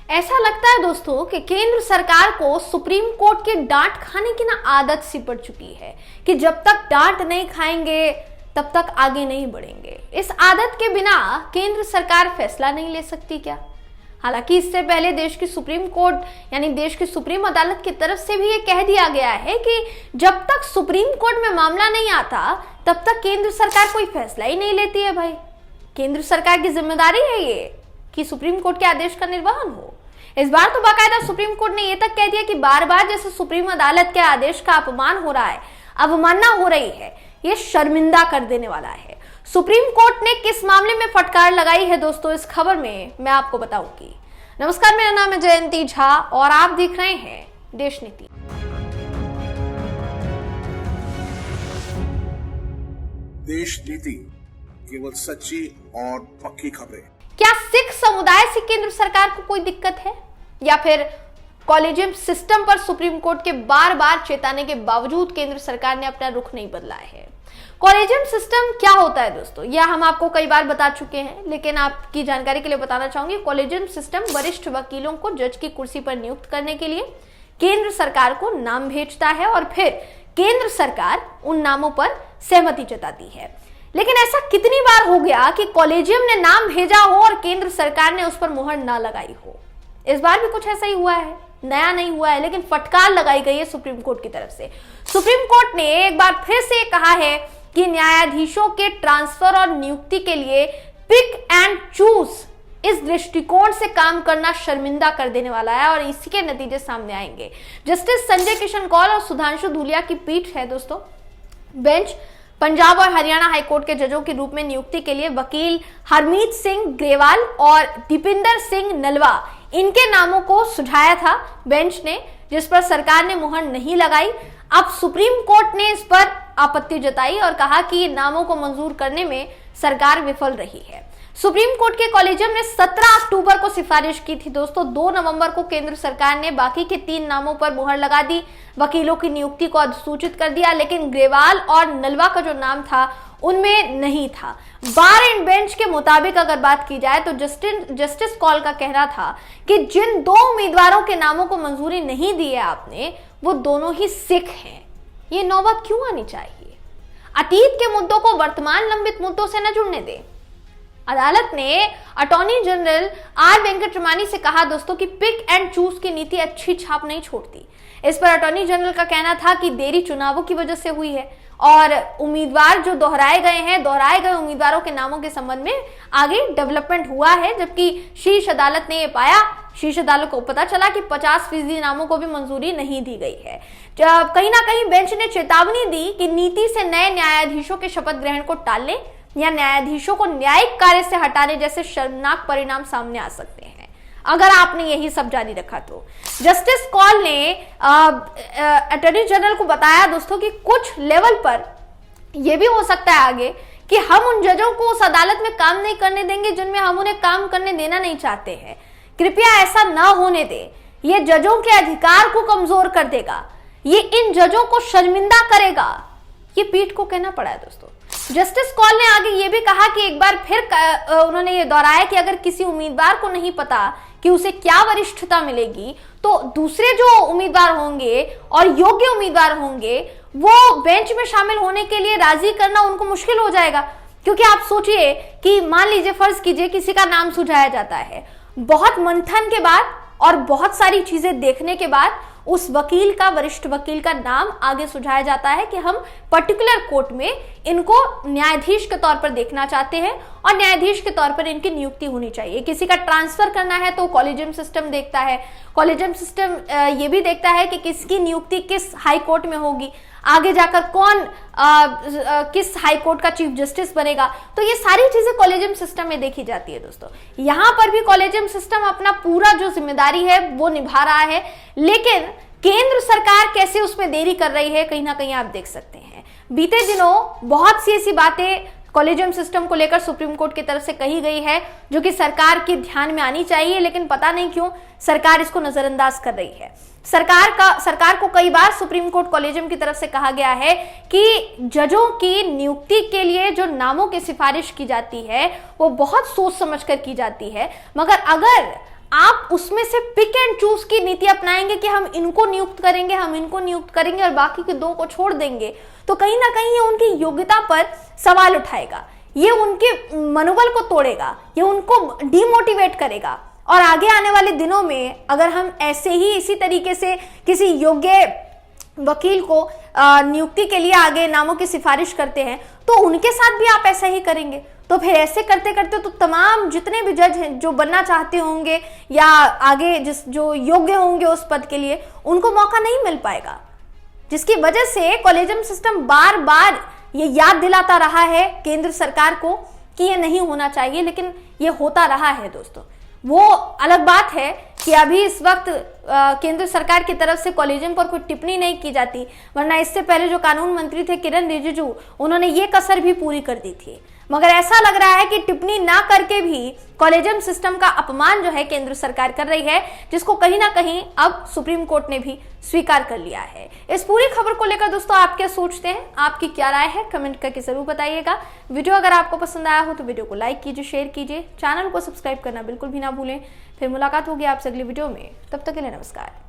ऐसा लगता है दोस्तों कि केंद्र सरकार को सुप्रीम कोर्ट के डांट खाने की ना आदत सी पड़ चुकी है कि जब तक डांट नहीं खाएंगे तब तक आगे नहीं बढ़ेंगे। इस आदत के बिना केंद्र सरकार फैसला नहीं ले सकती क्या? हालांकि इससे पहले देश की सुप्रीम कोर्ट यानी देश की सुप्रीम अदालत की तरफ से भी ये कह दिया गया है कि जब तक सुप्रीम कोर्ट में मामला नहीं आता तब तक केंद्र सरकार कोई फैसला ही नहीं लेती है। भाई, केंद्र सरकार की जिम्मेदारी है ये कि सुप्रीम कोर्ट के आदेश का निर्वहन हो। इस बार तो बाकायदा सुप्रीम कोर्ट ने यह तक कह दिया कि बार बार जैसे सुप्रीम अदालत के आदेश का अपमान हो रहा है, अवमानना हो रही है, ये शर्मिंदा कर देने वाला है। सुप्रीम कोर्ट ने किस मामले में फटकार लगाई है दोस्तों, इस खबर में मैं आपको बताऊंगी। नमस्कार, मेरा नाम है जयंती झा और आप देख रहे हैं देश नीति। देश नीति, केवल सच्ची और पक्की खबरें। क्या सिख समुदाय से केंद्र सरकार को कोई दिक्कत है या फिर कॉलेजियम सिस्टम पर सुप्रीम कोर्ट के बार बार चेताने के बावजूद केंद्र सरकार ने अपना रुख नहीं बदला है? कॉलेजियम सिस्टम क्या होता है दोस्तों, यह हम आपको कई बार बता चुके हैं, लेकिन आपकी जानकारी के लिए बताना चाहूंगी। कॉलेजियम सिस्टम वरिष्ठ वकीलों को जज की कुर्सी पर नियुक्त करने के लिए केंद्र सरकार को नाम भेजता है और फिर केंद्र सरकार उन नामों पर सहमति जताती है। लेकिन ऐसा कितनी बार हो गया कि कॉलेजियम ने नाम भेजा हो और केंद्र सरकार ने उस पर मुहर ना लगाई हो? इस बार भी कुछ ऐसा ही हुआ है, नया नहीं हुआ है, लेकिन फटकार लगाई गई है सुप्रीम कोर्ट की तरफ से। सुप्रीम कोर्ट ने एक बार फिर से कहा है कि न्यायाधीशों के ट्रांसफर और नियुक्ति के लिए पिक एंड चूज इस दृष्टिकोण से काम करना शर्मिंदा कर देने वाला है और इसी के नतीजे सामने आएंगे। जस्टिस संजय किशन कौल और सुधांशु धूलिया की पीठ है दोस्तों। बेंच पंजाब और हरियाणा हाईकोर्ट के जजों के रूप में नियुक्ति के लिए वकील हरमीत सिंह ग्रेवाल और दीपिंदर सिंह नलवा, इनके नामों को सुझाया था बेंच ने, जिस पर सरकार ने मुहर नहीं लगाई। अब सुप्रीम कोर्ट ने इस पर आपत्ति जताई और कहा कि नामों को मंजूर करने में सरकार विफल रही है। सुप्रीम कोर्ट के कॉलेजियम ने 17 अक्टूबर को सिफारिश की थी दोस्तों। 2 नवंबर को केंद्र सरकार ने बाकी के 3 नामों पर मुहर लगा दी, वकीलों की नियुक्ति को अधिसूचित कर दिया, लेकिन ग्रेवाल और नलवा का जो नाम था उनमें नहीं था। बार एंड बेंच के मुताबिक अगर बात की जाए तो जस्टिस कौल का कहना था कि जिन 2 उम्मीदवारों के नामों को मंजूरी नहीं दी है आपने, वो दोनों ही सिख हैं। ये नौबत क्यों आनी चाहिए? अतीत के मुद्दों को वर्तमान लंबित मुद्दों से न जुड़ने दें। अदालत ने अटॉर्नी जनरल आर वेंकटरमणी से कहा दोस्तों कि पिक एंड चूज की नीति अच्छी छाप नहीं छोड़ती। इस पर अटॉर्नी जनरल का कहना था कि देरी चुनावों की वजह से हुई है और उम्मीदवार जो दोहराए गए उम्मीदवारों के नामों के संबंध में आगे डेवलपमेंट हुआ है, जबकि शीर्ष अदालत ने यह पाया, शीर्ष अदालत को पता चला कि 50% नामों को भी मंजूरी नहीं दी गई है। कहीं ना कहीं बेंच ने चेतावनी दी कि नीति से नए न्यायाधीशों के शपथ ग्रहण को टालने या न्यायाधीशों को न्यायिक कार्य से हटाने जैसे शर्मनाक परिणाम सामने आ सकते हैं अगर आपने यही सब जारी रखा तो। जस्टिस कौल ने अटॉर्नी जनरल को बताया दोस्तों कि कुछ लेवल पर यह भी हो सकता है आगे कि हम उन जजों को उस अदालत में काम नहीं करने देंगे जिनमें हम उन्हें काम करने देना नहीं चाहते हैं। कृपया ऐसा न होने दें, यह जजों के अधिकार को कमजोर कर देगा, ये इन जजों को शर्मिंदा करेगा, ये पीठ को कहना पड़ा है दोस्तों। जस्टिस कौल ने आगे ये भी कहा कि एक बार फिर उन्होंने ये दोहराया कि अगर किसी उम्मीदवार को नहीं पता कि उसे क्या वरिष्ठता मिलेगी तो दूसरे जो उम्मीदवार होंगे और योग्य उम्मीदवार होंगे वो बेंच में शामिल होने के लिए राजी करना उनको मुश्किल हो जाएगा। क्योंकि आप सोचिए कि मान लीजिए, फर्ज कीजिए किसी का नाम सुझाया जाता है, बहुत मंथन के बाद और बहुत सारी चीजें देखने के बाद उस वकील का, वरिष्ठ वकील का नाम आगे सुझाया जाता है कि हम पर्टिकुलर कोर्ट में इनको न्यायाधीश के तौर पर देखना चाहते हैं और न्यायाधीश के तौर पर इनकी नियुक्ति होनी चाहिए। किसी का ट्रांसफर करना है तो कॉलेजियम सिस्टम देखता है, कॉलेजियम सिस्टम ये भी देखता है कि किसकी नियुक्ति किस हाई कोर्ट में होगी, आगे जाकर कौन किस हाई कोर्ट का चीफ जस्टिस बनेगा। तो ये सारी चीजें कॉलेजियम सिस्टम में देखी जाती है दोस्तों। यहां पर भी कॉलेजियम सिस्टम अपना पूरा जो जिम्मेदारी है वो निभा रहा है, लेकिन केंद्र सरकार कैसे उसमें देरी कर रही है कहीं ना कहीं आप देख सकते हैं। बीते दिनों बहुत सी ऐसी बातें कॉलेजियम सिस्टम को लेकर सुप्रीम कोर्ट की तरफ से कही गई है जो कि सरकार के ध्यान में आनी चाहिए, लेकिन पता नहीं क्यों सरकार इसको नजरअंदाज कर रही है। सरकार को कई बार सुप्रीम कोर्ट कॉलेजियम की तरफ से कहा गया है कि जजों की नियुक्ति के लिए जो नामों की सिफारिश की जाती है वो बहुत सोच समझकर की जाती है, मगर अगर आप उसमें से पिक एंड चूज की नीति अपनाएंगे कि हम इनको नियुक्त करेंगे, हम इनको नियुक्त करेंगे और बाकी के 2 को छोड़ देंगे, तो कहीं ना कहीं ये उनकी योग्यता पर सवाल उठाएगा, ये उनके मनोबल को तोड़ेगा, ये उनको डिमोटिवेट करेगा। और आगे आने वाले दिनों में अगर हम ऐसे ही इसी तरीके से किसी योग्य वकील को नियुक्ति के लिए आगे नामों की सिफारिश करते हैं, तो उनके साथ भी आप ऐसा ही करेंगे। तो फिर ऐसे करते करते तो तमाम जितने भी जज हैं जो बनना चाहते होंगे या आगे जो योग्य होंगे उस पद के लिए, उनको मौका नहीं मिल पाएगा, जिसकी वजह से कॉलेजियम सिस्टम बार बार ये याद दिलाता रहा है केंद्र सरकार को कि ये नहीं होना चाहिए, लेकिन ये होता रहा है दोस्तों। वो अलग बात है कि अभी इस वक्त केंद्र सरकार की तरफ से कॉलेजियम पर कोई टिप्पणी नहीं की जाती, वरना इससे पहले जो कानून मंत्री थे किरण रिजिजू, उन्होंने ये कसर भी पूरी कर दी थी। मगर ऐसा लग रहा है कि टिप्पणी ना करके भी कॉलेजियम सिस्टम का अपमान जो है केंद्र सरकार कर रही है, जिसको कहीं ना कहीं अब सुप्रीम कोर्ट ने भी स्वीकार कर लिया है। इस पूरी खबर को लेकर दोस्तों आप क्या सोचते हैं, आपकी क्या राय है, कमेंट करके जरूर बताइएगा। वीडियो अगर आपको पसंद आया हो तो वीडियो को लाइक कीजिए, शेयर कीजिए, चैनल को सब्सक्राइब करना बिल्कुल भी ना भूलें। फिर मुलाकात होगी आपसे अगली वीडियो में, तब तक के लिए नमस्कार।